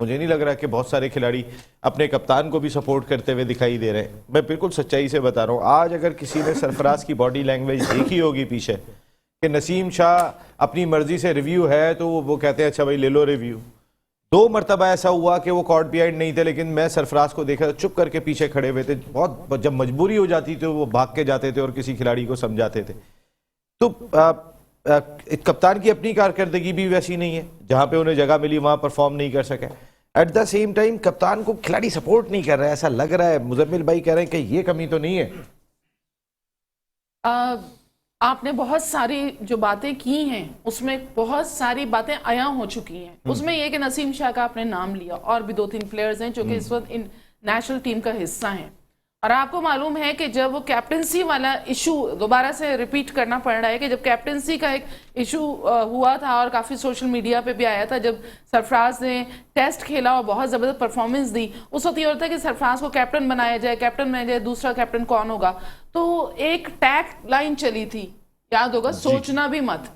مجھے نہیں لگ رہا کہ بہت سارے کھلاڑی اپنے کپتان کو بھی سپورٹ کرتے ہوئے دکھائی دے رہے ہیں. میں بالکل سچائی سے بتا رہا ہوں. آج اگر کسی نے سرفراز کی باڈی لینگویج دیکھی ہوگی پیچھے کہ نسیم شاہ اپنی مرضی سے ریویو ہے تو وہ کہتے ہیں اچھا بھائی لے لو ریویو. 2 مرتبہ ایسا ہوا کہ وہ کارڈ بیہائنڈ نہیں تھے لیکن میں سرفراز کو دیکھا چپ کر کے پیچھے کھڑے ہوئے تھے. بہت جب مجبوری ہو جاتی تھی وہ بھاگ کے جاتے تھے اور کسی کھلاڑی کو سمجھاتے تھے. تو کپتان کی اپنی کارکردگی بھی ویسی نہیں ہے, جہاں پہ انہیں جگہ ملی وہاں پرفارم نہیں کر سکے. ایٹ دا سیم ٹائم کپتان کو کھلاڑی سپورٹ نہیں کر رہا ہے, ایسا لگ رہا ہے. مزمل بھائی کہہ رہے ہیں کہ یہ کمی تو نہیں ہے. آپ نے بہت ساری جو باتیں کی ہیں اس میں بہت ساری باتیں عیاں ہو چکی ہیں. اس میں یہ کہ نسیم شاہ کا آپ نے نام لیا, اور بھی 2-3 پلیئرز ہیں جو کہ اس وقت نیشنل ٹیم کا حصہ ہیں. اور آپ کو معلوم ہے کہ جب وہ کیپٹنسی والا ایشو دوبارہ سے ریپیٹ کرنا پڑ رہا ہے کہ جب کیپٹنسی کا ایک ایشو ہوا تھا اور کافی سوشل میڈیا پہ بھی آیا تھا, جب سرفراز نے ٹیسٹ کھیلا اور بہت زبردست پرفارمنس دی, اس وقت یہ ہوتا ہے کہ سرفراز کو کیپٹن بنایا جائے, کیپٹن بنایا جائے, دوسرا کیپٹن کون ہوگا. تو ایک ٹیگ لائن چلی تھی, یاد ہوگا, سوچنا بھی مت.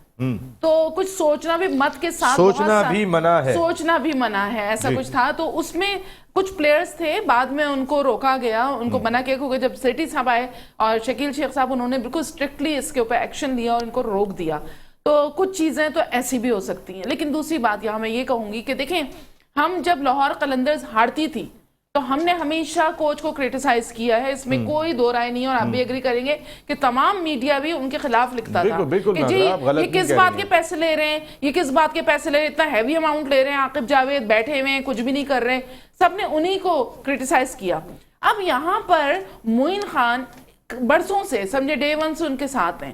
تو کچھ سوچنا بھی مت کے ساتھ سوچنا بھی منع ہے, سوچنا بھی منع ہے, ایسا کچھ تھا. تو اس میں کچھ پلیئرز تھے, بعد میں ان کو روکا گیا, ان کو منع کیا, کیونکہ جب سیٹھی صاحب آئے اور شکیل شیخ صاحب, انہوں نے بالکل اسٹرکٹلی اس کے اوپر ایکشن لیا اور ان کو روک دیا. تو کچھ چیزیں تو ایسی بھی ہو سکتی ہیں. لیکن دوسری بات یہاں میں یہ کہوں گی کہ دیکھیں, ہم جب لاہور قلندرز ہارتی تھی تو ہم نے ہمیشہ کوچ کو کریٹیسائز کیا ہے, اس میں کوئی دو رائے نہیں. اور آپ بھی ایگری کریں گے کہ تمام میڈیا بھی ان کے خلاف لکھتا تھا کہ جی یہ کس بات کے پیسے لے رہے ہیں, یہ کس بات کے پیسے لے رہے ہیں, اتنا ہیوی اماؤنٹ لے رہے ہیں, عاقب جاوید بیٹھے ہوئے ہیں, کچھ بھی نہیں کر رہے. سب نے انہی کو کریٹیسائز کیا. اب یہاں پر معین خان برسوں سے, سمجھے ڈے 1 سے ان کے ساتھ ہیں.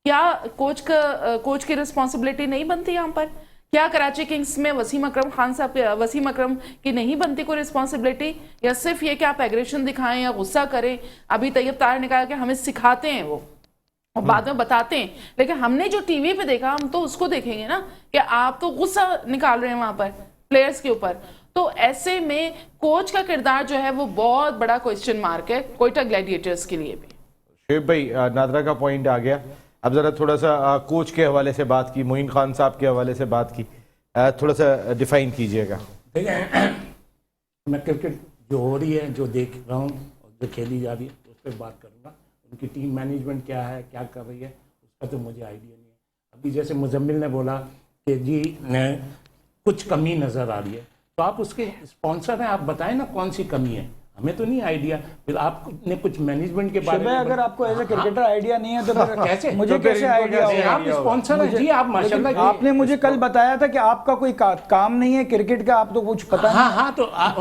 کیا کوچ کی رسپانسبلٹی نہیں بنتی یہاں پر؟ کیا کراچی کنگز میں وسیم اکرم خان صاحب, وسیم اکرم کی نہیں بنتی کوئی رسپانسبلٹی؟ یا صرف یہ کہ آپ ایگریشن دکھائیں یا غصہ کریں؟ ابھی طیب طاہر نے کہا کہ ہمیں سکھاتے ہیں وہ, اور بعد میں بتاتے ہیں, لیکن ہم نے جو ٹی وی پہ دیکھا ہم تو اس کو دیکھیں گے نا کہ آپ تو غصہ نکال رہے ہیں وہاں پر پلیئرز کے اوپر. تو ایسے میں کوچ کا کردار جو ہے وہ بہت بڑا کوئسچن مارک ہے کوئٹہ گلیڈیٹرز کے لیے بھی. شعیب بھائی, نادرا کا پوائنٹ آ گیا, اب ذرا تھوڑا سا کوچ کے حوالے سے بات کی, معین خان صاحب کے حوالے سے بات کی, تھوڑا سا ڈیفائن کیجئے گا. دیکھیں, میں کرکٹ جو ہو رہی ہے, جو دیکھ رہا ہوں, جو کھیلی جا رہی ہے, اس پہ بات کروں گا. ان کی ٹیم مینجمنٹ کیا ہے, کیا کر رہی ہے, اس کا تو مجھے آئیڈیا نہیں ہے. ابھی جیسے مزمل نے بولا کہ جی کچھ کمی نظر آ رہی ہے, تو آپ اس کے اسپانسر ہیں, آپ بتائیں نا کون سی کمی ہے. ہمیں تو نہیں آئیڈیا. پھر آپ نے کچھ مینجمنٹ کے بارے میں, اگر آپ کو ایز اے کرکٹر آئیڈیا نہیں ہے تو کیسے مجھے کیسے آئیڈیا ہوگا؟ آپ اسپانسر ہیں جی, آپ ماشاءاللہ. آپ نے مجھے کل بتایا تھا کہ آپ کا کوئی کام نہیں ہے کرکٹ کا, آپ تو کچھ پتا نہیں. ہاں,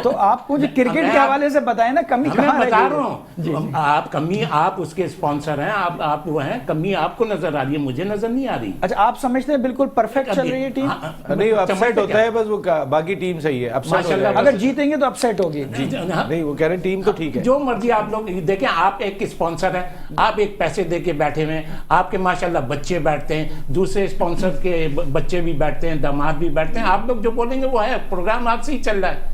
تو آپ مجھے کرکٹ کے حوالے سے بتائیں نا کمی میں کہاں بتا رہا ہوں. آپ کمی, آپ اس کے اسپانسر ہیں, آپ وہ ہیں, کمی آپ کو نظر آ رہی ہے, مجھے نظر نہیں آ رہی. اچھا, آپ سمجھتے ہیں بالکل پرفیکٹ چل رہی ہے ٹیم؟ نہیں, اپسیٹ ہوتا ہے بس, وہ باقی ٹیم صحیح ہے. اگر جیتیں گے تو اپسیٹ ہوگی. نہیں, وہ کہہ رہے ہیں ٹیم تو ٹھیک ہے. جو مرضی آپ لوگ دیکھیں, آپ ایک اسپانسر ہیں, آپ ایک پیسے دے کے بیٹھے ہوئے ہیں, آپ کے ماشاءاللہ بچے بیٹھتے ہیں, دوسرے اسپانسر کے بچے بھی بیٹھتے ہیں, داماد بھی بیٹھتے ہیں. آپ لوگ جو بولیں گے وہ ہے, پروگرام آپ سے ہی چل رہا ہے,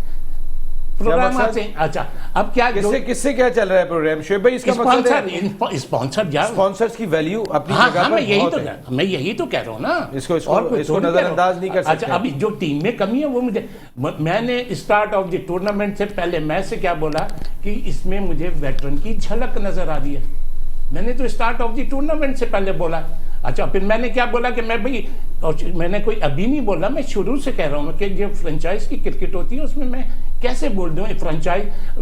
پروگرام آپ سے. اچھا, اب کیا کس سے کیا چل رہا ہے پروگرام شعیب بھائی؟ اس کا مقصد ہے اسپانسرز کی ویلیو اپنی جگہ پر بہت ہے. میں یہی تو کہہ رہا ہوں نا, اس کو نظر انداز نہیں کر سکتے. اچھا, ابھی جو ٹیم میں کمی ہے وہ مجھے, میں نے اسٹارٹ آف دی ٹورنامنٹ سے پہلے میچ سے کیا بولا کہ اس میں مجھے ویٹرن کی جھلک نظر آ رہی ہے. میں نے تو اسٹارٹ آف دی ٹورنامنٹ سے پہلے بولا. اچھا, پھر میں نے کیا بولا کہ میں بھائی, میں نے کوئی ابھی نہیں بولا, میں شروع سے کہہ رہا ہوں کہ جو فرنچائز کی کرکٹ ہوتی ہے اس میں میں کیسے بول دوں, فرنچائز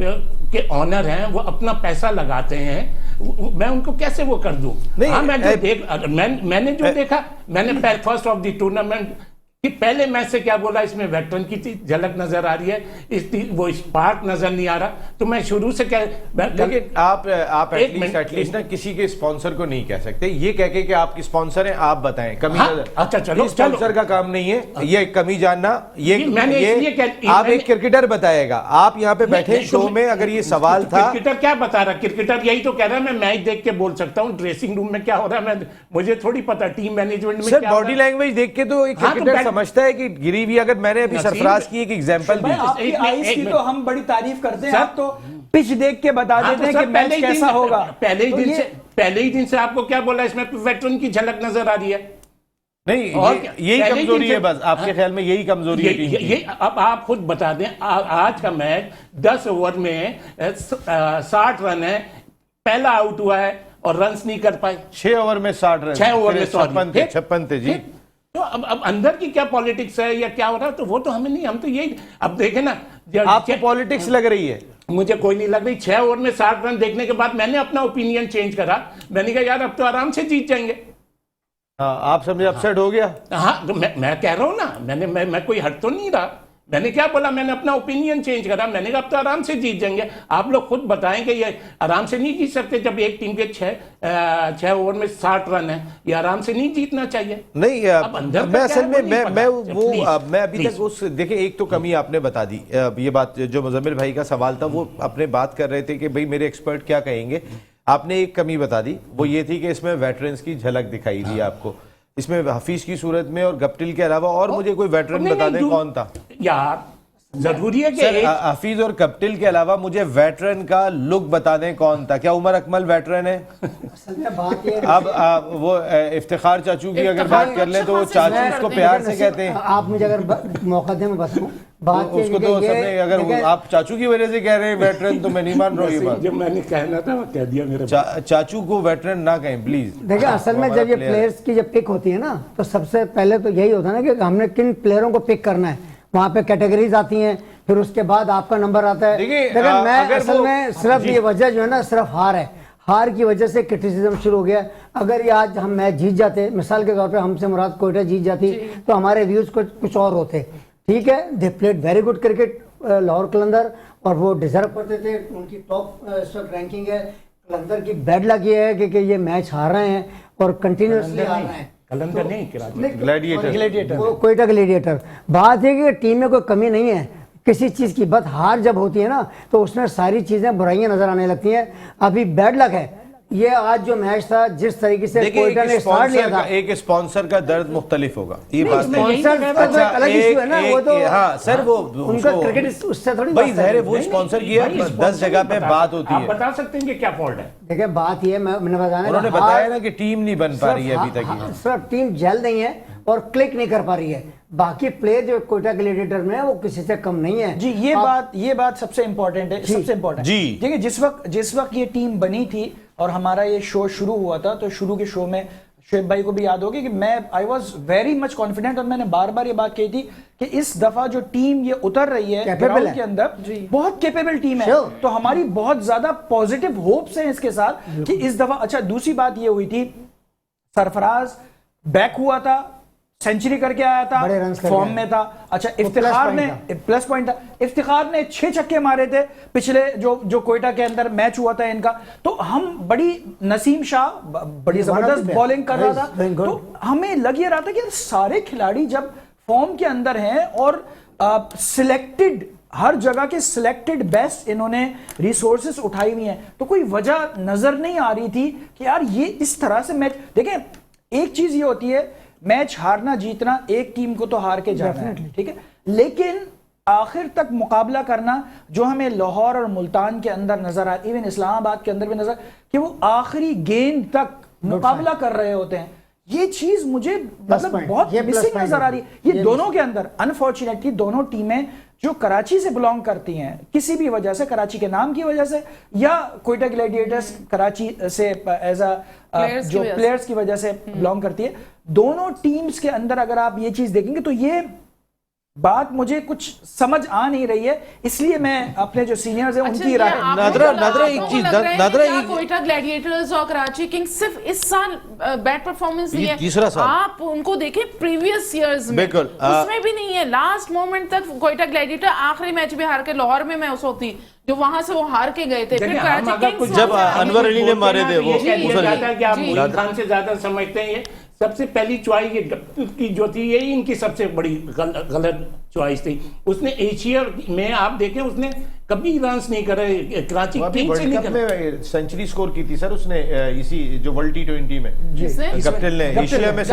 کے آنر ہیں وہ اپنا پیسہ لگاتے ہیں, میں ان کو کیسے وہ کر دوں؟ ہاں, میں نے جو دیکھا, میں نے فرسٹ آف دی ٹورنامنٹ کہ پہلے میچ سے کیا بولا, اس میں ویٹرن کی جھلک نظر آ رہی ہے, وہ اسپارک نظر نہیں آ رہا. تو میں شروع سے کیا, لیکن آپ ایٹ لیسٹ نا کسی کے اسپانسر کو نہیں کہہ سکتے یہ کہہ کے کہ آپ کی اسپانسر ہیں, آپ بتائیں کمی. اچھا چلو, اسپانسر کا کام نہیں ہے یہ کمی جاننا. آپ ایک کرکٹر بتائے گا, آپ یہاں پہ بیٹھے شو میں, اگر یہ سوال تھا. کرکٹر کیا بتا رہا, کرکٹر یہی تو کہہ رہا ہے, میں میچ دیکھ کے بول سکتا ہوں ڈریسنگ روم میں کیا ہو رہا ہے, مجھے تھوڑی پتا ٹیم مینجمنٹ میں کیا. باڈی لینگویج دیکھ کے تو ایک کرکٹر سمجھتا ہے کہ گری ہوئی. اگر میں نے ابھی سرفراز کی ایک ایگزامپل دی, آپ کی آئیز کی تو ہم بڑی تعریف کرتے ہیں, آپ تو پچ دیکھ کے بتا دیتے ہیں کہ میچ کیسا ہوگا. پہلے ہی دن سے آپ کو کیا بولا, اس میں ویٹرن کی جھلک نظر آ رہی ہے. نہیں اور یہی پہلے کمزوری دن ہے بس آپ کے خیال میں یہی کمزوری ہے ٹیم کی؟ یہ اب آپ خود بتا دیں آج کا میچ 10 اوور میں 60 رن ہے، پہلا آؤٹ ہوا ہے اور رنز نہیں کر پائے. 6 اوور میں 60 رن، 6 اوور میں 56 تھے جی. تو اب اندر کی کیا پالیٹکس ہے یا کیا ہو رہا ہے تو وہ تو ہمیں نہیں، ہم تو یہی اب دیکھیں نا. آپ کو پالیٹکس لگ رہی ہے؟ مجھے کوئی نہیں لگ رہی. 6 اوور میں 60 رن دیکھنے کے بعد میں نے اپنا اوپینین چینج کرا. میں نے کہا یار اب تو آرام سے جیت جائیں گے. ہاں آپ سمجھے اپسیٹ ہو گیا؟ ہاں میں کہہ رہا ہوں نا، میں کوئی ہٹ تو نہیں رہا. میں نے کیا بولا، میں نے اپنا اوپینین چینج کرا. میں نے کہا اب تو آرام سے جیت جائیں گے. آپ لوگ خود بتائیں کہ یہ آرام سے نہیں جیت سکتے جب ایک ٹیم کے 6 اوور میں 60 رن ہیں. یہ آرام سے نہیں جیتنا چاہیے. نہیں میں اصل میں ابھی تک اس دیکھیں ایک تو کمی آپ نے بتا دی. یہ بات جو مزمل بھائی کا سوال تھا وہ اپنے بات کر رہے تھے کہ بھئی میرے ایکسپرٹ کیا کہیں گے. آپ نے ایک کمی بتا دی، وہ یہ تھی کہ اس میں ویٹرنز کی جھلک دکھائی دی آپ کو. اس میں حفیظ کی صورت میں اور گپٹل کے علاوہ اور مجھے کوئی ویٹرن بتا دیں کون تھا یار. ضروری ہے کہ حفیظ اور کپٹل کے علاوہ مجھے ویٹرن کا لک بتا دیں کون تھا. کیا عمر اکمل ویٹرن ہے؟ اب وہ افتخار چاچو کی اگر بات کر لیں تو وہ چاچو اس کو پیار سے کہتے ہیں. آپ مجھے اگر موقع دیں میں بتاؤں بات اس کو تو سب نے اگر آپ چاچو کی وجہ سے کہہ رہے ہیں ویٹرن تو میں نہیں مان رہا ہوں یہ بات. جب میں نے کہنا تھا وہ کہہ دیا میرے چاچو کو ویٹرن نہ کہیں پلیز. دیکھیں اصل میں جب یہ پلیئرز کی جب پک ہوتی ہے نا تو سب سے پہلے تو یہی ہوتا ہے نا کہ ہم نے کن پلیئروں کو پک کرنا ہے. وہاں پہ کیٹیگریز آتی ہیں، پھر اس کے بعد آپ کا نمبر آتا ہے. دیکھیں میں اصل میں صرف یہ وجہ جو ہے نا صرف ہار ہے. ہار کی وجہ سے کرٹیسزم شروع ہو گیا. اگر یہ آج ہم میچ جیت جاتے، مثال کے طور پہ ہم سے مراد کوئٹہ جیت جاتی تو ہمارے ویوز کچھ اور ہوتے. ٹھیک ہے، they played very good cricket Lahore Qalandar اور وہ ڈیزرو کرتے تھے. ان کی ٹاپ اس وقت رینکنگ ہے. قلندر کی بیڈ لک یہ ہے کہ یہ میچ ہار رہے ہیں اور کنٹینیوسلی ہار رہے ہیں. قلندر نہیں گلیڈیٹر کوئٹہ گلیڈیٹر. بات ہے کہ ٹیم میں کوئی کمی نہیں ہے کسی چیز کی، بات ہار جب ہوتی ہے نا تو اس میں ساری چیزیں برائیاں نظر آنے لگتی ہیں. ابھی بیڈ لک ہے. یہ آج جو میچ تھا جس طریقے سے کوئٹہ نے سٹارٹ لیا تھا، ایک اسپانسر کا درد مختلف ہوگا. یہ بات الگ ایشو ہے نا. وہ تو ہاں سر وہ ان کا کرکٹ اس سے تھوڑی بھائی ظاہر ہے وہ اسپانسر کی 10 جگہ پہ بات ہوتی ہے. آپ بتا سکتے ہیں کہ کیا فالٹ ہے؟ دیکھیں بات یہ میں نے انہوں نے بتایا نا کہ ٹیم نہیں بن پا رہی ہے ابھی تک. صرف ٹیم جل نہیں ہے اور کلک نہیں کر پا رہی ہے. باقی پلیئر جو کوئٹہ گلیڈیٹر میں وہ کسی سے کم نہیں ہے. جی یہ بات سب سے امپورٹنٹ ہے. سب سے امپورٹنٹ جی دیکھیں جس وقت یہ ٹیم بنی تھی اور ہمارا یہ شو شروع ہوا تھا تو شروع کے شو میں شعیب بھائی کو بھی یاد ہوگی کہ میں I was very much confident اور میں نے بار بار یہ بات کہی تھی کہ اس دفعہ جو ٹیم یہ اتر رہی ہے گراؤنڈ کے اندر بہت کیپیبل ٹیم ہے. تو ہماری بہت زیادہ پازیٹیو ہوپس ہیں اس کے ساتھ کہ اس دفعہ. اچھا دوسری بات یہ ہوئی تھی سرفراز بیک ہوا تھا، سینچری کر کے آیا تھا، فارم میں تھا. اچھا افتخار نے پلس پوائنٹ تھا، افتخار نے 6 چھکے مارے تھے پچھلے جو کوئٹہ کے اندر میچ ہوا تھا ان کا. تو ہم بڑی نسیم شاہ بڑی زبردست بالنگ کر رہا تھا. تو ہمیں لگ یہ رہا تھا کہ سارے کھلاڑی جب فارم کے اندر ہیں اور سلیکٹڈ ہر جگہ کے سلیکٹڈ بیسٹ انہوں نے ریسورسز اٹھائی ہوئی ہیں تو کوئی وجہ نظر نہیں آ رہی تھی کہ یار یہ اس طرح سے میچ. دیکھیں ایک چیز یہ ہوتی ہے میچ ہارنا جیتنا ایک ٹیم کو تو ہار کے جانا ہے ٹھیک ہے، لیکن آخر تک مقابلہ کرنا جو ہمیں لاہور اور ملتان کے اندر نظر آیا، ایون اسلام آباد کے اندر بھی نظر کہ وہ آخری گیند تک مقابلہ کر رہے ہوتے ہیں. یہ چیز مجھے مطلب بہت مسنگ نظر آ رہی ہے. یہ دونوں کے اندر انفارچونیٹلی دونوں ٹیمیں جو کراچی سے بلانگ کرتی ہیں کسی بھی وجہ سے، کراچی کے نام کی وجہ سے یا کوئٹہ گلیڈیٹرز کراچی سے ایز جو پلیئرز کی وجہ سے بلانگ کرتی ہے، دونوں ٹیمز کے اندر اگر آپ یہ چیز دیکھیں گے تو یہ بات مجھے کچھ سمجھ آ نہیں رہی ہے. اس لیے میں اپنے جو سینئرز ہیں ان کی رائے نادرہ ایک چیز کوئٹہ گلیڈیٹرز اور کراچی کنگز صرف اس سال بیڈ پرفارمنس نہیں ہے، تیسرا سال آپ ان کو دیکھیں پریویس ایئرز میں اس میں بھی نہیں ہے. لاسٹ مومنٹ تک کوئٹہ گلیڈیٹر آخری میچ بھی ہار کے لاہور میں اس وقت تھی جو وہاں سے وہ ہار کے گئے تھے. پھر کراچی کنگز جب انور علی نے مارے تھے وہ کہ آپ مولود خان سے زیادہ سمجھتے ہیں. یہ سب سے پہلی چوائس کی جو تھی یہی ان کی سب سے بڑی غلط چوائس تھی. اس نے ایشیا میں آپ دیکھیں اس نے کبھی رنس نہیں کرے کراچی کنگز سے نہیں کرے. سینچری سکور کی تھی سر اس نے اسی جو ورلڈ T20 میں کپٹل نے ایشیا میں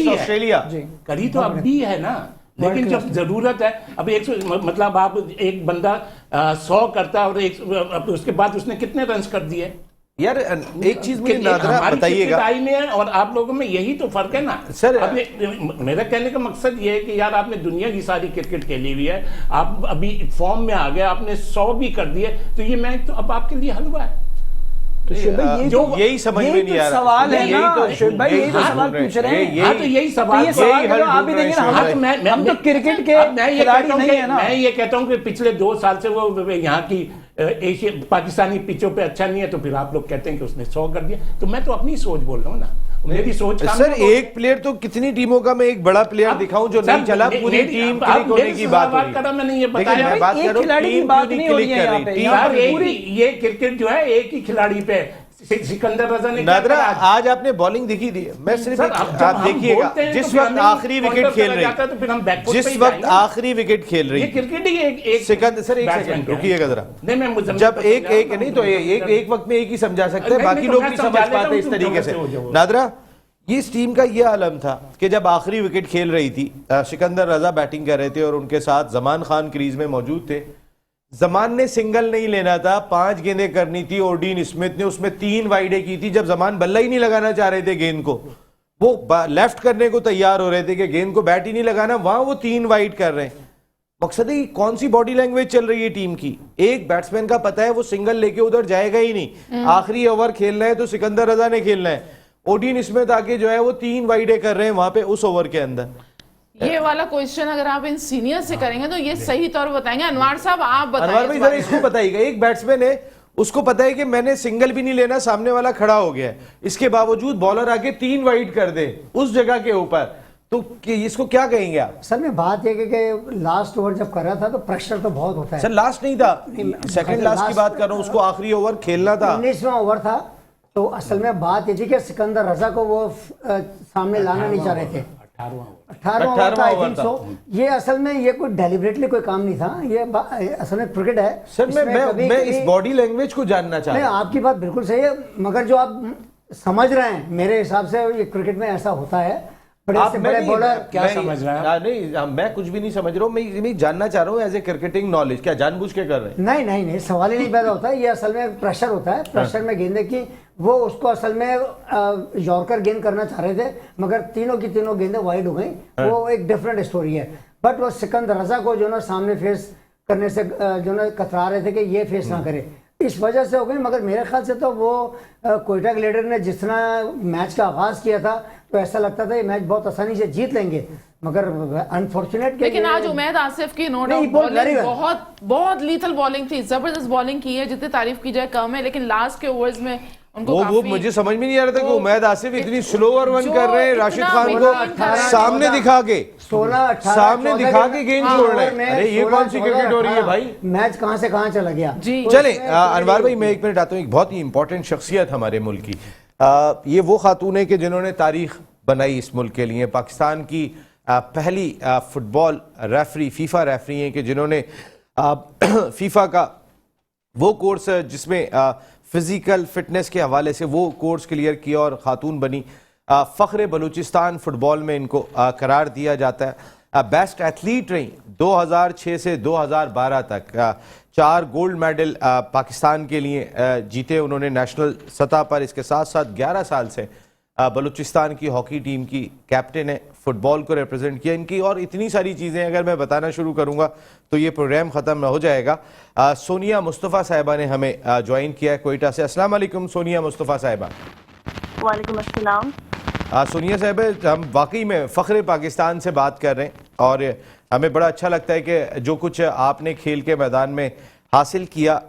آسٹریلیا کری تو اب بھی ہے نا. لیکن جب ضرورت ہے اب مطلب آپ ایک بندہ 100 کرتا ہے اور اس کے بعد اس نے کتنے رنز کر دیے یار ایک چیز مجھے کہ نادرہ ہماری بتائیے کرکٹ گا آئی میں ہے اور آپ لوگوں میں یہی تو فرق ہے نا سر میرا کہنے کا مقصد یہ ہے کہ یار آپ نے دنیا کی ساری کرکٹ کھیلی ہوئی ہے, آپ ابھی فارم میں آ گئے, آپ نے 100 بھی کر دیے, تو یہ میچ تو اب آپ کے لیے حلوہ ہے. جو یہی سمجھ میں نہیں آ رہا سوال ہے نا شعیب بھائی, یہی تو سوال پوچھ رہے ہیں. ہاں تو یہی سوال آپ بھی دیکھیں نا, ہم تو کرکٹ کے کھلاڑی نہیں ہیں نا. میں یہ کہتا ہوں کہ پچھلے 2 سال سے وہ یہاں کی پاکستانی پچوں پہ اچھا نہیں ہے, تو پھر آپ لوگ کہتے ہیں کہ اس نے 100 کر دیا. تو میں تو اپنی سوچ بول رہا ہوں نا, میری سوچ. سر ایک پلیئر تو کتنی ٹیموں کا میں ایک بڑا پلیئر دکھاؤں جو نہیں چلا, پوری ٹیم کلک ہونے کی بات ہو رہی ہے. میں نے یہ بتایا ایک کھلاڑی کی بات نہیں ہو رہی ہے یہاں پہ. یہ کرکٹ جو ہے ایک ہی کھلاڑی پہ, سکندر رضا نے نادرہ آج آپ نے بالنگ دیکھی دی ہے, میں صرف آپ دیکھیے گا جس وقت آخری وکٹ کھیل رہی, جس وقت آخری وکٹ کھیل رہی سکندر, سر ایک سیکنڈ رکیے گا ذرا, جب ایک نہیں تو ایک وقت میں ایک ہی سمجھا سکتے ہیں, باقی لوگ نہیں سمجھ پاتے اس طریقے سے. نادرہ یہ اس ٹیم کا یہ عالم تھا کہ جب آخری وکٹ کھیل رہی تھی, سکندر رضا بیٹنگ کر رہے تھے اور ان کے ساتھ زمان خان کریز میں موجود تھے. زمان نے سنگل نہیں لینا تھا, 5 گیندیں کرنی تھی, اور ڈین اسمتھ نے اس میں 3 وائڈیں کی تھی. جب زمان بلہ ہی نہیں لگانا چاہ رہے تھے گیند کو, وہ لیفٹ کرنے کو تیار ہو رہے تھے کہ گیند کو بیٹ ہی نہیں لگانا, وہاں وہ 3 وائڈ کر رہے ہیں. مقصد ہے کون سی باڈی لینگویج چل رہی ہے ٹیم کی. ایک بیٹسمین کا پتہ ہے وہ سنگل لے کے ادھر جائے گا ہی نہیں, آخری اوور کھیلنا ہے تو سکندر رضا نے کھیلنا ہے. اوڈین اسمتھ آگے جو ہے وہ 3 وائڈیں کر رہے ہیں وہاں پہ اس اوور کے اندر. یہ والا کوئسچن اگر آپ ان سینئر سے کریں گے تو یہ صحیح طور بتائیں گے. انوار صاحب آپ بتائیں. انوار بھائی ذرا اس کو بتائیے گا, ایک بیٹسمین ہے اس کو پتا ہے کہ میں نے سنگل بھی نہیں لینا, سامنے والا کھڑا ہو گیا ہے, اس کے باوجود بالر آگے 3 وائڈ کر دے اس جگہ کے اوپر, تو اس کو کیا کہیں گے آپ؟ سر میں بات یہ کہ لاسٹ اوور جب کر رہا تھا تو پریشر تو بہت ہوتا ہے. سر لاسٹ نہیں تھا, سیکنڈ لاسٹ کی بات کر رہا ہوں, اس کو آخری اوور کھیلنا تھا, 19واں اوور تھا. تو اصل میں بات یہ تھی کہ سکندر رضا کو وہ سامنے لانا نہیں چاہ رہے تھے. 18واں اوور تھا. یہ اصل میں یہ کوئی ڈیلیبریٹلی کوئی کام نہیں تھا, یہ اصل میں کرکٹ ہے. سر میں اس باڈی لینگویج کو جاننا چاہ رہا ہوں. آپ کی بات بالکل صحیح ہے, مگر جو آپ سمجھ رہے ہیں میرے حساب سے یہ کرکٹ میں ایسا ہوتا ہے. بڑے بولر کیا سمجھ رہے ہیں؟ نہیں, میں کچھ بھی نہیں سمجھ رہا ہوں, میں جاننا چاہ رہا ہوں ایز اے کرکٹنگ نالج, کیا جان بوجھ کے کر رہے ہیں؟ نہیں, سوال ہی نہیں پیدا ہوتا. یہ اصل میں پریشر ہوتا ہے, پریشر میں گیندے کی وہ اس کو اصل میں یارکر گیند کرنا چاہ رہے تھے, مگر تینوں کی تینوں گیندیں وائڈ ہو گئیں. وہ ایک ڈفرینٹ اسٹوری ہے. بٹ وہ سکندر رضا کو جو نا سامنے فیس کرنے سے جو نا کترا رہے تھے کہ یہ فیس نہ کرے, اس وجہ سے ہو گئی. مگر میرے خیال سے تو وہ کوئٹہ گلیڈر نے جس طرح میچ کا آغاز کیا تھا تو ایسا لگتا تھا یہ میچ بہت آسانی سے جیت لیں گے, مگر انفارچونیٹ. لیکن آج امید آصف کی نو ڈاؤٹ بالنگ بہت لیتھل بالنگ تھی, زبردست بالنگ کی ہے, جتنی تعریف کی جائے کم ہے. لیکن لاسٹ کے اوورز میں وہ مجھے سمجھ میں نہیں آ رہا تھا کہ امید آصف اتنی سلو اور ون کر رہے ہیں, راشد خان کو سامنے دکھا کے گیند چھوڑ رہے ہیں. ارے یہ کون سی کرکٹ ہو رہی ہے بھائی, میچ کہاں سے کہاں چلا گیا. چلیں انوار بھائی میں 1 منٹ آتا ہوں. ایک بہت ہی امپورٹنٹ شخصیت ہمارے ملک کی, یہ وہ خاتون ہے کہ جنہوں نے تاریخ بنائی اس ملک کے لیے. پاکستان کی پہلی فٹ بال ریفری, فیفا ریفری ہیں کہ جنہوں نے فیفا کا وہ کورس جس میں فزیکل فٹنس کے حوالے سے وہ کورس کلیئر کیا اور خاتون بنی. فخر بلوچستان فٹ بال میں ان کو قرار دیا جاتا ہے. بیسٹ ایتھلیٹ رہی 2006 سے 2012 تک. 4 گولڈ میڈل پاکستان کے لیے جیتے انہوں نے نیشنل سطح پر. اس کے ساتھ ساتھ 11 سال سے بلوچستان کی ہاکی ٹیم کی کیپٹن ہے, فٹ بال کو ریپرزینٹ کیا. ان کی اور اتنی ساری چیزیں اگر میں بتانا شروع کروں گا تو یہ پروگرام ختم ہو جائے گا. سونیا مصطفیٰ صاحبہ نے ہمیں جوائن کیا ہے کوئٹہ سے. السلام علیکم سونیا مصطفیٰ صاحبہ. وعلیکم السلام. سونیا صاحبہ, ہم واقعی میں فخر پاکستان سے بات کر رہے ہیں اور ہمیں بڑا اچھا لگتا ہے کہ جو کچھ آپ نے کھیل کے میدان میں حاصل کیا.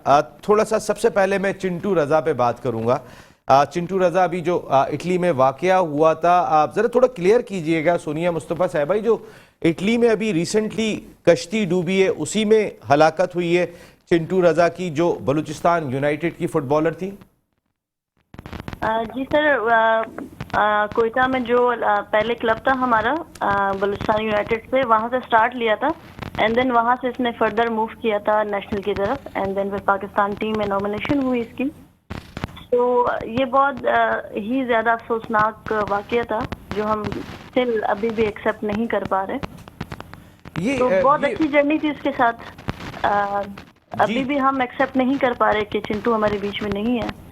تھوڑا سا سب سے پہلے میں چنٹو رضا پہ بات کروں گا. چنٹو رضا ابھی جو اٹلی میں واقعہ ہوا تھا, آپ ذرا تھوڑا کلیئر کیجئے گا. سونیا مصطفیٰ صاحبہ, جو اٹلی میں ابھی ریسنٹلی کشتی ڈوبی ہے اسی میں ہلاکت ہوئی ہے چنٹو رضا کی, جو بلوچستان یونائٹڈ کی فٹ بالر تھی. جی سر, کوئٹہ میں جو پہلے کلب تھا ہمارا بلوچستان یونائٹڈ سے, وہاں سے سٹارٹ لیا تھا اینڈ دین وہاں سے اس نے فردر موو کیا تھا نیشنل کی طرف اینڈ دین پھر پاکستان ٹیم میں نامینیشن ہوئی اس کی. تو یہ بہت ہی زیادہ افسوسناک واقعہ تھا جو ہم اسٹل ابھی بھی ایکسیپٹ نہیں کر پا رہے. تو بہت اچھی جرنی تھی اس کے ساتھ, ابھی بھی ہم ایکسیپٹ نہیں کر پا رہے کہ چنٹو ہمارے بیچ میں نہیں ہے.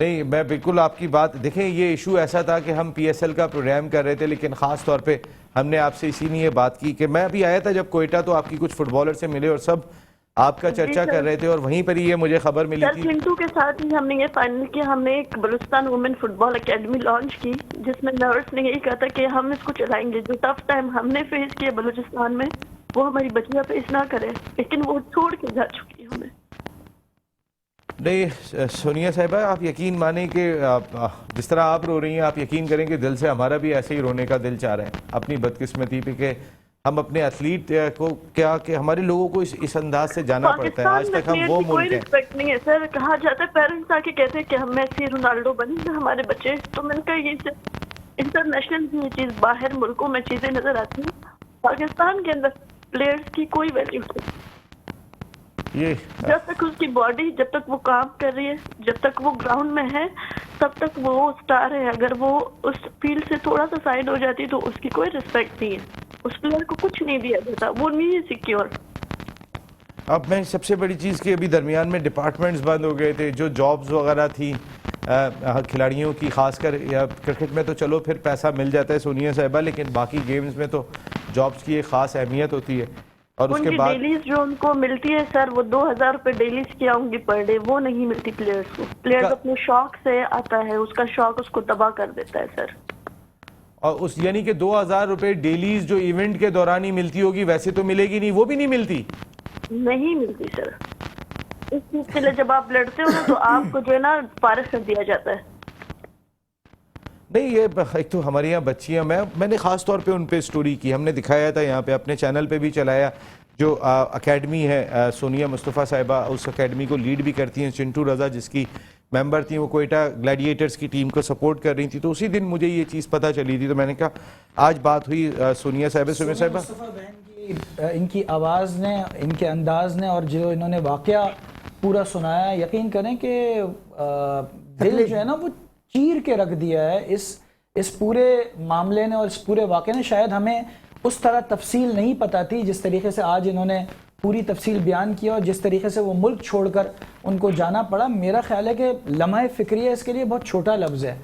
نہیں میں بالکل آپ کی بات دیکھیں یہ ایشو ایسا تھا کہ ہم پی ایس ایل کا پروگرام کر رہے تھے لیکن خاص طور پہ ہم نے آپ سے اسی لیے بات کی کہ میں ابھی آیا تھا جب کوئٹہ تو آپ کی کچھ فٹ بالر سے ملے اور سب آپ کا چرچا کر رہے تھے اور وہیں پر ہی یہ مجھے خبر ملی سر تھی. پنٹو کے ساتھ ہی ہم نے یہ فائنل کیا. ہم نے ایک بلوچستان وومن فٹ بال اکیڈمی لانچ کی جس میں نرس نے یہی کہا تھا کہ ہم اس کو چلائیں گے. جو ٹف ٹائم ہم نے فیس کیا بلوچستان میں وہ ہماری بچیاں فیس نہ کرے, لیکن وہ چھوڑ کے جا چکی ہے ہمیں. نہیں سونیا صاحبہ آپ یقین مانیں کہ جس طرح آپ رو رہی ہیں آپ یقین کریں کہ دل سے ہمارا بھی ایسے ہی رونے کا دل چاہ رہا ہے اپنی بدقسمتی پہ کہ ہم اپنے ایتھلیٹ کو کیا کہ ہمارے لوگوں کو اس انداز سے جانا پڑتا ہے. آج تک ہم وہ کوئی ملک ہیں. رسپیکٹ نہیں ہے سر. کہا جاتا ہے پیرنٹس آ کے کہتے ہیں کہ ہم میسی رونالڈو بنیں گے ہمارے بچے. تو میں نے کہا یہ انٹرنیشنل یہ چیز باہر ملکوں میں چیزیں نظر آتی ہیں, پاکستان کے اندر پلیئرس کی کوئی ویلیو نہیں. یہ جب تک اس کی باڈی جب تک وہ کام کر رہی ہے جب تک وہ گراؤنڈ میں ہے تب تک وہ اسٹار ہے. اگر وہ اس فیلڈ سے تھوڑا سا سائڈ ہو جاتی تو اس کی کوئی رسپیکٹ نہیں ہے. اس پلیئر کو کچھ نہیں دیا جاتا, وہ نہیں ہے سیکیور. اب میں سب سے بڑی چیز کہ ابھی درمیان میں ڈپارٹمنٹس بند ہو گئے تھے, جو جابز وغیرہ تھی کھلاڑیوں کی خاص کر کرکٹ میں تو چلو پھر پیسہ مل جاتا ہے سونیا صاحبہ, لیکن باقی گیمز میں تو جابز کی ایک خاص اہمیت ہوتی ہے. اور اس ان کے کی بعد ڈیلیز جو ان کو ملتی ہے سر وہ 2000 روپے ڈیلیز کیا ہوں گی پر ڈے, وہ نہیں ملتی پلیئرس کو. پلیئرز اپنے شوق سے آتا ہے, اس کا شوق اس کو تباہ کر دیتا ہے سر. اور اس یعنی کہ 2000 روپے ڈیلیز جو ایونٹ کے دوران ہی ملتی ہوگی ویسے تو ملے گی نہیں, وہ بھی نہیں ملتی. نہیں ملتی سر. اس چیز کے لیے جب آپ لڑتے ہو نا تو آپ کو جو ہے نا فارغ کر دیا جاتا ہے. نہیں یہ ایک تو ہمارے یہاں بچیاں میں نے خاص طور پہ ان پہ سٹوری کی, ہم نے دکھایا تھا یہاں پہ اپنے چینل پہ بھی چلایا. جو اکیڈمی ہے سونیا مصطفیٰ صاحبہ اس اکیڈمی کو لیڈ بھی کرتی ہیں, چنٹو رضا جس کی ممبر تھیں, وہ کوئٹہ گلیڈیٹرز کی ٹیم کو سپورٹ کر رہی تھی. تو اسی دن مجھے یہ چیز پتہ چلی تھی تو میں نے کہا آج بات ہوئی سونیا صاحبہ ان کی آواز نے ان کے انداز نے اور جو انہوں نے واقعہ پورا سنایا, یقین کریں کہ دل جو ہے نا وہ چیر کے رکھ دیا ہے اس پورے معاملے نے اور اس پورے واقعے نے. شاید ہمیں اس طرح تفصیل نہیں پتہ تھی جس طریقے سے آج انہوں نے پوری تفصیل بیان کیا اور جس طریقے سے وہ ملک چھوڑ کر ان کو جانا پڑا. میرا خیال ہے کہ لمحہ فکریہ اس کے لیے بہت چھوٹا لفظ ہے.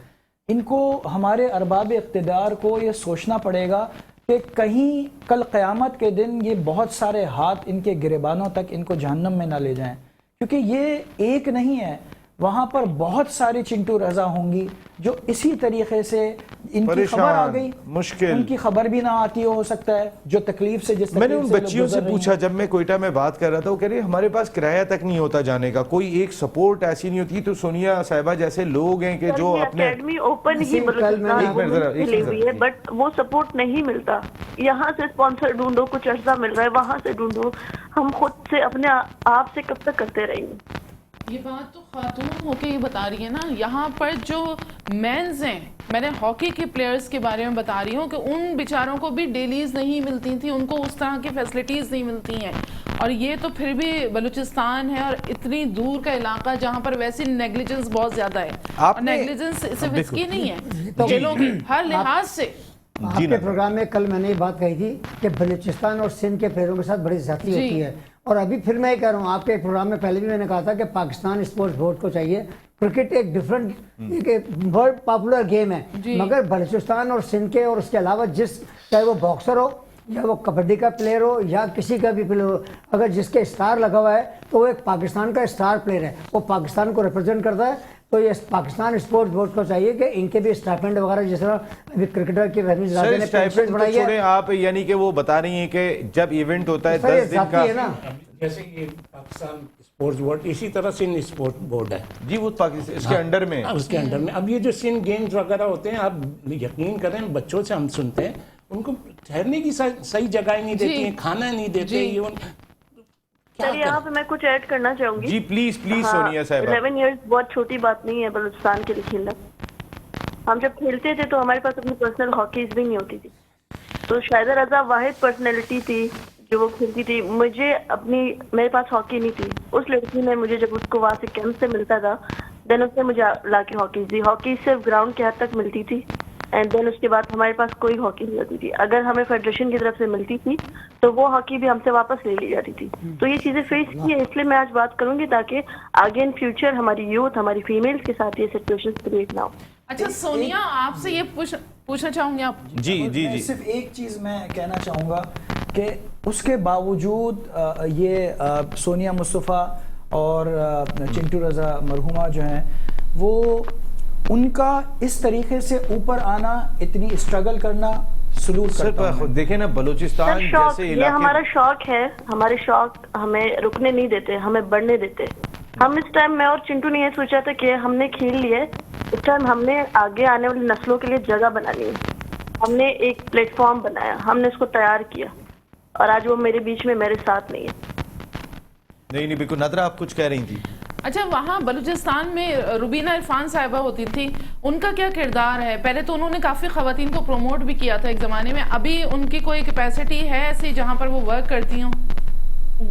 ان کو ہمارے ارباب اقتدار کو یہ سوچنا پڑے گا کہ کہیں کل قیامت کے دن یہ بہت سارے ہاتھ ان کے گریبانوں تک ان کو جہنم میں نہ لے جائیں, کیونکہ یہ ایک نہیں ہے, وہاں پر بہت ساری چنٹو رضا ہوں گی جو اسی طریقے سے ان کی خبر آ گئی, مشکل ان کی خبر بھی نہ آتی ہو سکتا ہے, جو تکلیف سے جس میں نے ان بچیوں سے پوچھا جب میں کوئٹہ میں بات کر رہا تھا, وہ کہہ رہے ہمارے پاس کرایہ تک نہیں ہوتا جانے کا, کوئی ایک سپورٹ ایسی نہیں ہوتی. تو سونیا صاحبہ جیسے لوگ ہیں کہ جو اپنے اکیڈمی اوپن ہی بلوچستان لی ہوئی ہے بٹ وہ سپورٹ نہیں ملتا. یہاں سے اسپانسر ڈھونڈو, کچھ عرصہ مل رہا ہے, وہاں سے ڈھونڈو. ہم خود سے اپنے آپ سے کب تک کرتے رہیں گے؟ یہ بات تو خاتون ہو کے ہی بتا رہی ہے نا. یہاں پر جو مینز ہیں, میں نے ہاکی کے پلیئرز کے بارے میں بتا رہی ہوں کہ ان بیچاروں کو بھی ڈیلیز نہیں ملتی تھی, ان کو اس طرح کی فیسلٹیز نہیں ملتی ہیں. اور یہ تو پھر بھی بلوچستان ہے اور اتنی دور کا علاقہ جہاں پر ویسی نیگلیجنس بہت زیادہ ہے. اور نیگلیجنس صرف اس کی نہیں ہے, کھیلوں کی ہر لحاظ سے. آپ کے پروگرام میں کل میں نے یہ بات کہی تھی کہ بلوچستان اور سندھ کے پلیئروں کے ساتھ بڑی زیادتی ہوتی ہے, اور ابھی پھر میں یہ کہہ رہا ہوں, آپ کے پروگرام میں پہلے بھی میں نے کہا تھا کہ پاکستان اسپورٹس بورڈ کو چاہیے, کرکٹ ایک ڈفرنٹ ورلڈ پاپولر گیم ہے, مگر بلوچستان اور سندھ کے اور اس کے علاوہ چاہے وہ باکسر ہو یا وہ کبڈی کا پلیئر ہو یا کسی کا بھی پلیئر ہو, اگر جس کے اسٹار لگا ہوا ہے تو وہ ایک پاکستان کا اسٹار پلیئر ہے, وہ پاکستان کو ریپرزینٹ کرتا ہے. تو یہ پاکستان اسپورٹس بورڈ کو چاہیے کہ ان کے بھی اسٹائپنڈ وغیرہ جس طرح ابھی کرکٹر کی رحمیز راجہ نے پینشن بڑھائی ہے. آپ یعنی کہ وہ بتا رہی ہیں کہ جب ایونٹ ہوتا ہے 10 دن کا, جیسے یہ پاکستان اسپورٹس بورڈ اسی طرح سندھ اسپورٹ بورڈ ہے جی وہ پاکستان اس کے انڈر میں, اس کے انڈر میں. اب یہ جو سندھ گیمز وغیرہ ہوتے ہیں, آپ یقین کریں بچوں سے ہم سنتے ہیں ان کو ٹھہرنے کی صحیح جگہ نہیں دیتی ہیں, کھانا نہیں دیتے. سر یہاں پہ میں کچھ ایڈ کرنا چاہوں گی. جی پلیز سونیا صاحبہ. 11 ایئرز بہت چھوٹی بات نہیں ہے بلوچستان کے لیے کھیلنا. ہم جب کھیلتے تھے تو ہمارے پاس اپنی پرسنل ہاکیز بھی نہیں ہوتی تھی, تو شاہدہ رضا واحد پرسنالٹی تھی جو وہ کھیلتی تھی. میرے پاس ہاکی نہیں تھی, اس لڑکی نے مجھے جب اس کو وہاں سے کیمپ سے ملتا تھا دین اس نے مجھے لا کے ہاکیز دی. ہاکی صرف گراؤنڈ کے حد تک ملتی تھی, اینڈ دین اس کے بعد ہمارے پاس کوئی ہاکی نہیں ہوتی تھی. اگر ہمیں فیڈریشن کی طرف سے ملتی تھی تو وہ ہاکی بھی ہم سے واپس لے لی جاتی تھی. تو یہ چیزیں فیس کی ہے, اس لیے میں آج بات کروں گی تاکہ آگے ان فیوچر ہماری یوتھ, ہماری فیمیلز کے ساتھ یہ سچویشن کریٹ نہ ہو. اچھا سونیا, آپ سے یہ پوچھنا چاہوں گی آپ. جی جی جی, صرف ایک چیز میں کہنا چاہوں گا کہ اس کے باوجود یہ سونیا مصطفیٰ اور چنٹو رضا مرحومہ جو ہیں, وہ ان کا اس طریقے سے اوپر آنا, اتنی اسٹرگل کرنا سلوٹ کرتا ہوں. دیکھیں نا بلوچستان جیسے یہ ہمارا شوق ہے, ہمارے شوق ہمیں رکنے نہیں دیتے, ہمیں بڑھنے دیتے. ہم اس ٹائم, میں اور چنٹو نے یہ سوچا تھا کہ ہم نے کھیل لیے, اس ٹائم ہم نے آگے آنے والی نسلوں کے لیے جگہ بنانی ہے. ہم نے ایک پلیٹ فارم بنایا, ہم نے اس کو تیار کیا, اور آج وہ میرے بیچ میں میرے ساتھ نہیں ہے. نہیں بالکل. نادرا آپ کچھ کہہ رہی تھی. اچھا, وہاں بلوچستان میں روبینہ عرفان صاحبہ ہوتی تھی, ان کا کیا کردار ہے؟ پہلے تو انہوں نے کافی خواتین کو پروموٹ بھی کیا تھا ایک زمانے میں, ابھی ان کی کوئی کیپیسٹی ہے ایسی جہاں پر وہ ورک کرتی ہوں؟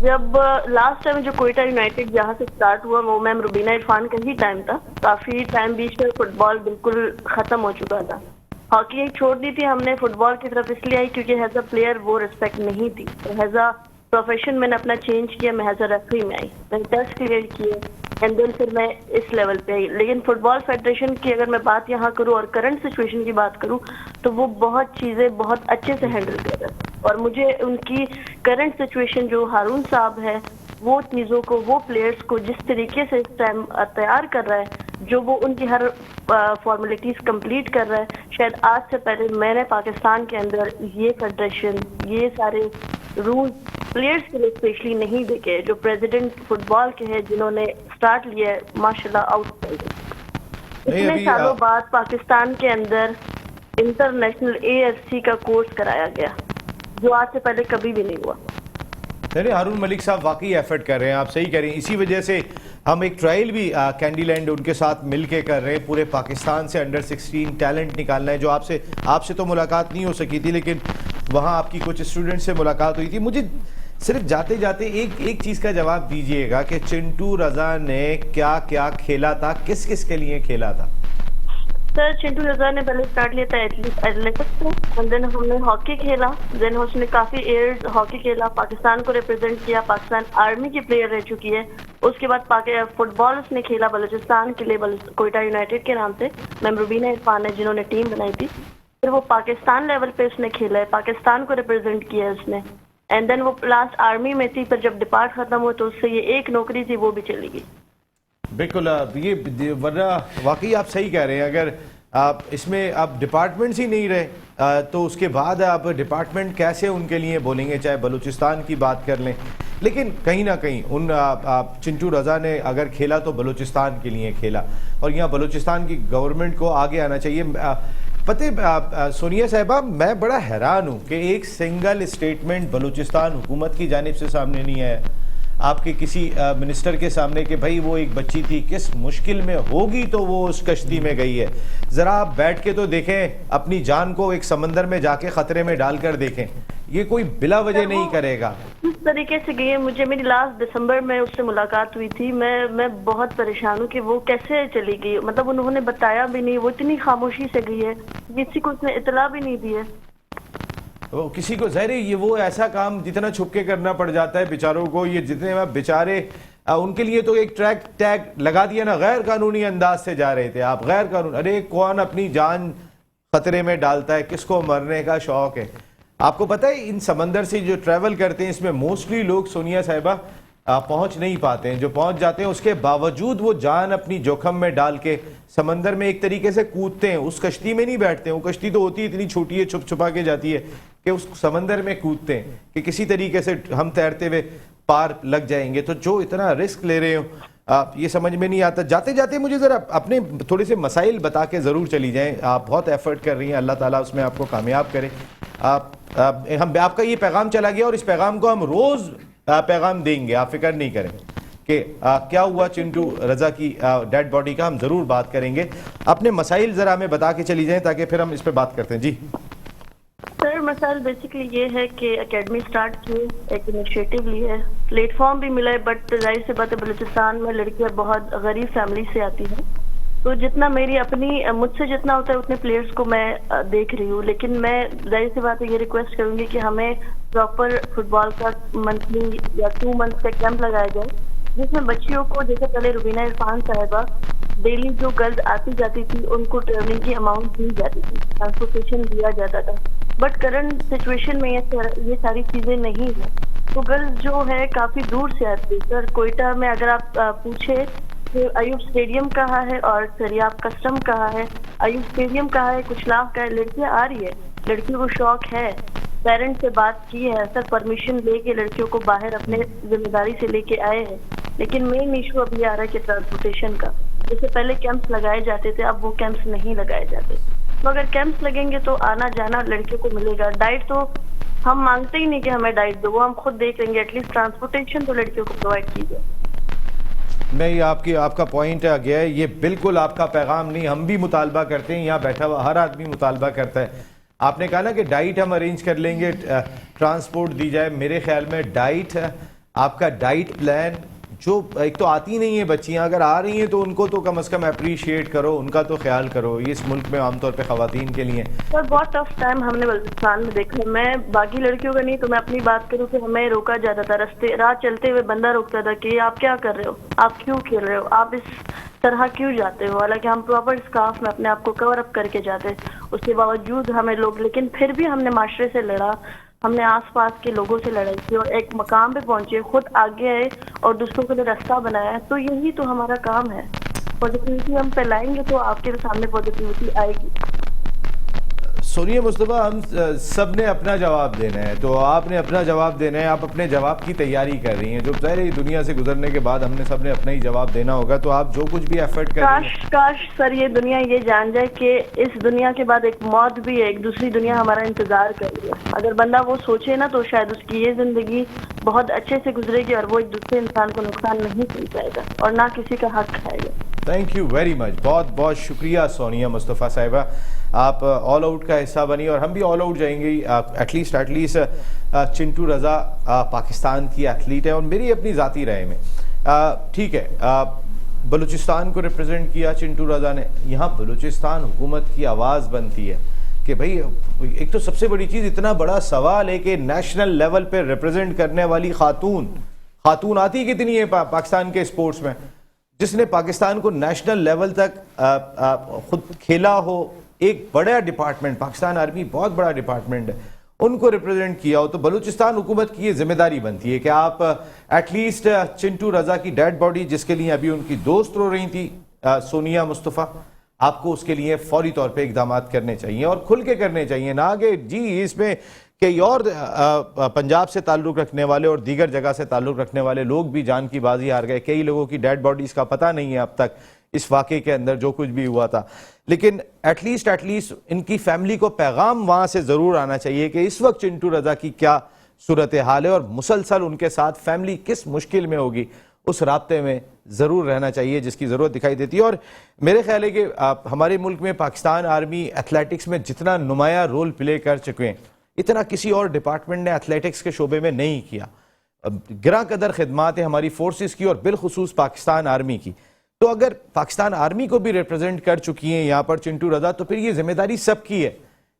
جب لاسٹ ٹائم جو کوئٹہ یونائٹیڈ جہاں سے سٹارٹ ہوا, وہ میم روبینہ عرفان کا ہی ٹائم تھا. کافی ٹائم بیچ میں فٹ بال بالکل ختم ہو چکا تھا. ہاکی چھوڑ دی تھی ہم نے, فٹ بال کی طرف اس لیے آئی کیونکہ ایز اے پلیئر وہ ریسپیکٹ نہیں تھی. ایز اے پروفیشن میں نے اپنا چینج کیا, میں ایز اے ریفری میں آئی, میں نے ٹیسٹ کلیئر کیے, اینڈ دین پھر میں اس لیول پہ آئی. لیکن فٹ بال فیڈریشن کی اگر میں بات یہاں کروں اور کرنٹ سچویشن کی بات کروں تو وہ بہت چیزیں بہت اچھے سے ہینڈل کر رہے ہیں. اور مجھے ان کی کرنٹ سچویشن جو ہارون صاحب ہے, وہ چیزوں کو, وہ پلیئرز کو جس طریقے سے اس ٹائم تیار کر رہا ہے, جو وہ ان کی ہر فارمیلٹیز کمپلیٹ کر رہا ہے, شاید آج سے پہلے میں نے پاکستان کے اندر یہ فیڈریشن, یہ سارے رول پلیئرز کے لیے اسپیشلی نہیں دیکھے جو پریزیڈنٹ فٹ بال کے ہیں, جنہوں نے اسٹارٹ لیا ہے ماشاءاللہ آؤٹ. اتنے سالوں بعد پاکستان کے اندر انٹرنیشنل AFC کا کورس کرایا گیا, جو آج سے پہلے کبھی بھی نہیں ہوا. ہارون ملک صاحب واقعی ایفرٹ کر رہے ہیں, آپ صحیح کہہ رہے ہیں. اسی وجہ سے ہم ایک ٹرائل بھی کینڈی لینڈ ان کے ساتھ مل کے کر رہے ہیں, پورے پاکستان سے انڈر 16 ٹیلنٹ نکالنا ہے, جو آپ سے تو ملاقات نہیں ہو سکی تھی, لیکن وہاں آپ کی کچھ اسٹوڈنٹ سے ملاقات ہوئی تھی. مجھے صرف جاتے جاتے ایک چیز کا جواب دیجئے گا کہ چنٹو رضا نے کیا کیا کھیلا تھا, کس کس کے لیے کھیلا تھا؟ سر چنٹو رضا نے پہلے اسٹارٹ لیا تھا ایتھلیٹکس سے, دین ہم نے ہاکی کھیلا, دین اس نے کافی ایئرز ہاکی کھیلا, پاکستان کو ریپرزینٹ کیا, پاکستان آرمی کی پلیئر رہ چکی ہے. اس کے بعد فٹ بال اس نے کھیلا بلوچستان کے لیے, کوئٹہ یونائٹیڈ کے نام سے, میم روبینہ عرفان ہے جنہوں نے ٹیم بنائی تھی. پھر وہ پاکستان لیول پہ اس نے کھیلا ہے, پاکستان کو ریپرزینٹ کیا ہے اس نے, اینڈ دین وہ لاسٹ آرمی میں تھی, پھر جب ڈپارٹ ختم ہوا تو اس سے یہ ایک نوکری تھی وہ بھی چلی گئی. بالکل. یہ ورنہ واقعی آپ صحیح کہہ رہے ہیں, اگر آپ اس میں آپ ڈپارٹمنٹس ہی نہیں رہے تو اس کے بعد آپ ڈپارٹمنٹ کیسے ان کے لیے بولیں گے, چاہے بلوچستان کی بات کر لیں. لیکن کہیں نہ کہیں چنٹو رضا نے اگر کھیلا تو بلوچستان کے لیے کھیلا, اور یہاں بلوچستان کی گورنمنٹ کو آگے آنا چاہیے. پتہ سونیا صاحبہ, میں بڑا حیران ہوں کہ ایک سنگل اسٹیٹمنٹ بلوچستان حکومت کی جانب سے سامنے نہیں آیا, آپ کے کسی منسٹر کے سامنے, کہ بھائی وہ ایک بچی تھی, کس مشکل میں ہوگی تو وہ اس کشتی میں گئی ہے. ذرا آپ بیٹھ کے تو دیکھیں, اپنی جان کو ایک سمندر میں جا کے خطرے میں ڈال کر دیکھیں, یہ کوئی بلا وجہ نہیں کرے گا. اس طریقے سے گئی ہے, مجھے میری لاسٹ دسمبر میں اس سے ملاقات ہوئی تھی, میں بہت پریشان ہوں کہ وہ کیسے چلی گئی. مطلب انہوں نے بتایا بھی نہیں, وہ اتنی خاموشی سے گئی ہے, کسی کو اس نے اطلاع بھی نہیں دی ہے. کسی کو ظاہر یہ وہ ایسا کام جتنا چھپ کے کرنا پڑ جاتا ہے بیچاروں کو, یہ جتنے بیچارے ان کے لیے تو ایک ٹیگ لگا دیا نا, غیر قانونی انداز سے جا رہے تھے آپ, غیر قانون. ارے کون اپنی جان خطرے میں ڈالتا ہے, کس کو مرنے کا شوق ہے؟ آپ کو پتہ ہے ان سمندر سے جو ٹریول کرتے ہیں اس میں موسٹلی لوگ سونیا صاحبہ پہنچ نہیں پاتے ہیں, جو پہنچ جاتے ہیں اس کے باوجود وہ جان اپنی جوخم میں ڈال کے سمندر میں ایک طریقے سے کودتے ہیں, اس کشتی میں نہیں بیٹھتے ہیں. وہ کشتی تو ہوتی ہے اتنی چھوٹی ہے, چھپ چھپا کے جاتی ہے, کہ اس سمندر میں کودتے ہیں کہ کسی طریقے سے ہم تیرتے ہوئے پار لگ جائیں گے. تو جو اتنا رسک لے رہے ہو یہ سمجھ میں نہیں آتا. جاتے جاتے مجھے ذرا اپنے تھوڑے سے مسائل بتا کے ضرور چلی جائیں, آپ بہت ایفرٹ کر رہی ہیں, اللہ تعالیٰ اس میں آپ کو کامیاب کرے. آپ کا یہ پیغام چلا گیا اور اس پیغام کو ہم روز پیغام دیں گے, آپ فکر نہیں کریں کہ کیا ہوا چنٹو رضا کی ڈیڈ باڈی کا, ہم ضرور بات کریں گے. اپنے مسائل ذرا ہمیں بتا کے چلی جائیں تاکہ پھر ہم اس پہ بات کرتے ہیں. جی سر, مسائل بیسیکلی یہ ہے کہ اکیڈمی سٹارٹ کی, ایک انیشیٹو لی ہے, پلیٹ فارم بھی ملا ہے, بٹ ظاہر سی بات ہے بلوچستان میں لڑکیاں بہت غریب فیملی سے آتی ہیں, تو جتنا میری اپنی مجھ سے جتنا ہوتا ہے اتنے پلیئرز کو میں دیکھ رہی ہوں، لیکن میں ظاہر سی بات ہے یہ ریکویسٹ کروں گی کہ ہمیں پراپر فٹ بال کا منتھلی یا 2 منتھ کا کیمپ لگایا جائے، جس میں بچیوں کو، جیسے پہلے روبینہ عرفان صاحبہ ڈیلی جو گرلز آتی جاتی تھی ان کو ٹریولنگ کی اماؤنٹ دی جاتی تھی، ٹرانسپورٹیشن دیا جاتا تھا، بٹ کرنٹ سچویشن میں یہ ساری چیزیں نہیں ہیں، تو گرلز جو ہے کافی دور سے آتی ہے۔ سر کوئٹہ میں اگر آپ پوچھے کہ ایوب اسٹیڈیم کہاں ہے اور سریاب کسٹم کہاں ہے، ایوب اسٹیڈیم کہاں ہے، کچھ لاکھ کا ہے، لڑکیاں آ رہی ہے، لڑکیوں کو شوق ہے، پیرنٹ سے بات کی ہے، سر پرمیشن لے کے لڑکیوں کو باہر اپنے ذمہ داری سے لے کے آئے ہیں، لیکن مین ایشو ابھی آ رہا ہے کہ ٹرانسپورٹیشن کا، جیسے پہلے کیمپس لگائے جاتے تھے اب وہ کیمپس نہیں لگائے جاتے، تو اگر کیمپس لگیں گے تو آنا جانا لڑکیوں کو ملے گا، ڈائٹ تو ہم مانگتے ہی نہیں کہ ہمیں ڈائٹ دو، وہ ہم خود دیکھ لیں گے، ایٹ لیسٹ ٹرانسپورٹیشن تو لڑکیوں کو پرووائڈ کیجیے۔ نہیں، آپ کا پوائنٹ آ گیا ہے، یہ بالکل آپ کا پیغام نہیں، ہم بھی مطالبہ کرتے ہیں، یہاں بیٹھا ہوا ہر آدمی مطالبہ کرتا ہے۔ آپ نے کہا نا کہ ڈائٹ ہم ارینج کر لیں گے، ٹرانسپورٹ دی جائے، میرے خیال میں ڈائٹ، آپ کا ڈائٹ پلان جو ایک تو آتی نہیں ہیں بچیاں، اگر آ رہی ہیں تو ان کو تو کم از کم اپریشیٹ کرو، ان کا تو خیال کرو، یہ اس ملک میں عام طور پہ خواتین کے لیے سر بہت ٹف ٹائم ہم نے بلوچستان میں دیکھا، میں باقی لڑکیوں کا نہیں تو میں اپنی بات کروں کہ ہمیں روکا جاتا تھا، راہ چلتے ہوئے بندہ روکتا تھا کہ آپ کیا کر رہے ہو، آپ کیوں کھیل رہے ہو، آپ اس طرح کیوں جاتے ہو، حالانکہ ہم پراپر اسکارف میں اپنے آپ کو کور اپ کر کے جاتے، اس کے باوجود ہمیں لوگ، لیکن پھر بھی ہم نے معاشرے سے لڑا، ہم نے آس پاس کے لوگوں سے لڑائی کی اور ایک مقام پہ پہنچے، خود آگے آئے اور دوسروں کے لیے راستہ بنایا، تو یہی تو ہمارا کام ہے، پازیٹیوٹی ہم پھیلائیں گے تو آپ کے سامنے پازیٹیوٹی آئے گی۔ سونیا مصطفیٰ، ہم سب نے اپنا جواب دینا ہے، تو آپ نے اپنا جواب دینا ہے، آپ اپنے جواب کی تیاری کر رہی ہیں، جو ظاہر ہے دنیا سے گزرنے کے بعد ہم نے سب نے اپنا ہی جواب دینا ہوگا، تو آپ جو کچھ بھی ایفرٹ کر رہی ہیں۔ کاش سر یہ دنیا یہ جان جائے کہ اس دنیا کے بعد ایک موت بھی ہے، ایک دوسری دنیا ہمارا انتظار کر رہی ہے، اگر بندہ وہ سوچے نا تو شاید اس کی یہ زندگی بہت اچھے سے گزرے گی اور وہ ایک دوسرے انسان کو نقصان نہیں پہنچائے گا اور نہ کسی کا حق کھائے گا۔ تھینک یو ویری مچ، بہت بہت شکریہ سونیا مصطفیٰ صاحبہ، آپ آل آؤٹ کا حصہ بنی اور ہم بھی آل آؤٹ جائیں گے، ایٹ لیسٹ چنٹو رضا پاکستان کی ایتھلیٹ ہے اور میری اپنی ذاتی رائے میں ٹھیک ہے، بلوچستان کو ریپرزینٹ کیا چنٹو رضا نے، یہاں بلوچستان حکومت کی آواز بنتی ہے کہ بھئی ایک تو سب سے بڑی چیز، اتنا بڑا سوال ہے کہ نیشنل لیول پہ ریپرزینٹ کرنے والی خاتون آتی کتنی ہے پاکستان کے اسپورٹس میں، جس نے پاکستان کو نیشنل لیول تک خود کھیلا ہو، ایک بڑا ڈپارٹمنٹ، پاکستان آرمی بہت بڑا ڈپارٹمنٹ ہے، ان کو ریپرزینٹ کیا ہو، تو بلوچستان حکومت کی یہ ذمہ داری بنتی ہے کہ آپ ایٹ لیسٹ چنٹو رضا کی ڈیڈ باڈی، جس کے لیے ابھی ان کی دوست رو رہی تھی سونیا مصطفیٰ، آپ کو اس کے لیے فوری طور پہ اقدامات کرنے چاہیے اور کھل کے کرنے چاہیے، نہ کہ جی اس میں کئی اور پنجاب سے تعلق رکھنے والے اور دیگر جگہ سے تعلق رکھنے والے لوگ بھی جان کی بازی ہار گئے، کئی لوگوں کی ڈیڈ باڈیز کا پتہ نہیں ہے اب تک اس واقعے کے اندر جو کچھ بھی ہوا تھا، لیکن ایٹ لیسٹ ان کی فیملی کو پیغام وہاں سے ضرور آنا چاہیے کہ اس وقت چنٹو رضا کی کیا صورتحال ہے اور مسلسل ان کے ساتھ فیملی کس مشکل میں ہوگی، اس رابطے میں ضرور رہنا چاہیے جس کی ضرورت دکھائی دیتی ہے۔ اور میرے خیال ہے کہ ہمارے ملک میں پاکستان آرمی ایتھلیٹکس میں جتنا نمایاں رول پلے کر چکے ہیں، اتنا کسی اور ڈپارٹمنٹ نے ایتھلیٹکس کے شعبے میں نہیں کیا، گراں قدر خدمات ہیں ہماری فورسز کی اور بالخصوص پاکستان آرمی کی، تو اگر پاکستان آرمی کو بھی ریپرزینٹ کر چکی ہیں یہاں پر چنٹو رضا، تو پھر یہ ذمہ داری سب کی ہے،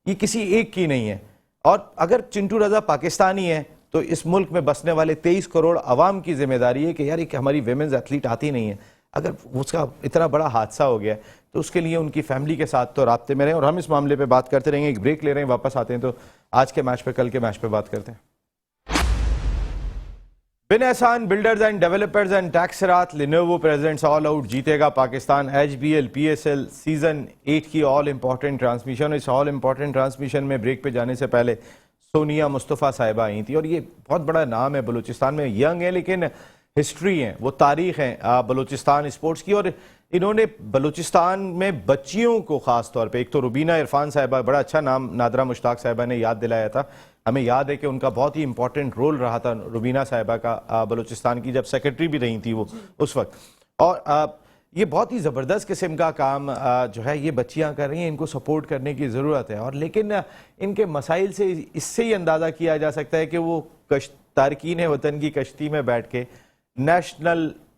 یہ کسی ایک کی نہیں ہے، اور اگر چنٹو رضا پاکستانی ہے تو اس ملک میں بسنے والے 23 کروڑ عوام کی ذمہ داری ہے کہ یار ایک ہماری ویمنز ایتھلیٹ آتی نہیں ہے، اگر اس کا اتنا بڑا حادثہ ہو گیا تو اس کے لیے ان کی فیملی کے ساتھ تو رابطے میں رہیں، اور ہم اس معاملے پہ بات کرتے رہیں گے، ایک بریک لے رہے ہیں، واپس آتے ہیں تو آج کے میچ پہ، کل کے میچ پہ بات کرتے ہیں۔ Bin Ahsan builders and developers and ٹیکسرات لینوو پریزنٹس آل آؤٹ جیتے گا پاکستان HBL PSL سیزن 8 کی آل امپورٹنٹ ٹرانسمیشن۔ اس آل امپورٹنٹ ٹرانسمیشن میں بریک پہ جانے سے پہلے سونیا مصطفیٰ صاحبہ آئی تھی، اور یہ بہت بڑا نام ہے بلوچستان میں، ینگ ہے لیکن ہسٹری ہے، وہ تاریخ ہے بلوچستان اسپورٹس کی، اور انہوں نے بلوچستان میں بچیوں کو خاص طور پہ، ایک تو روبینہ عرفان صاحبہ، بڑا اچھا نام نادرہ مشتاق صاحبہ نے یاد دلایا تھا، ہمیں یاد ہے کہ ان کا بہت ہی امپورٹنٹ رول رہا تھا روبینہ صاحبہ کا بلوچستان کی، جب سیکرٹری بھی رہی تھی وہ اس وقت، اور یہ بہت ہی زبردست قسم کا کام جو ہے یہ بچیاں کر رہی ہیں، ان کو سپورٹ کرنے کی ضرورت ہے، اور لیکن ان کے مسائل سے اس سے ہی اندازہ کیا جا سکتا ہے کہ وہ تارکین وطن کی کشتی میں بیٹھ کے نیشنل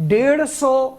150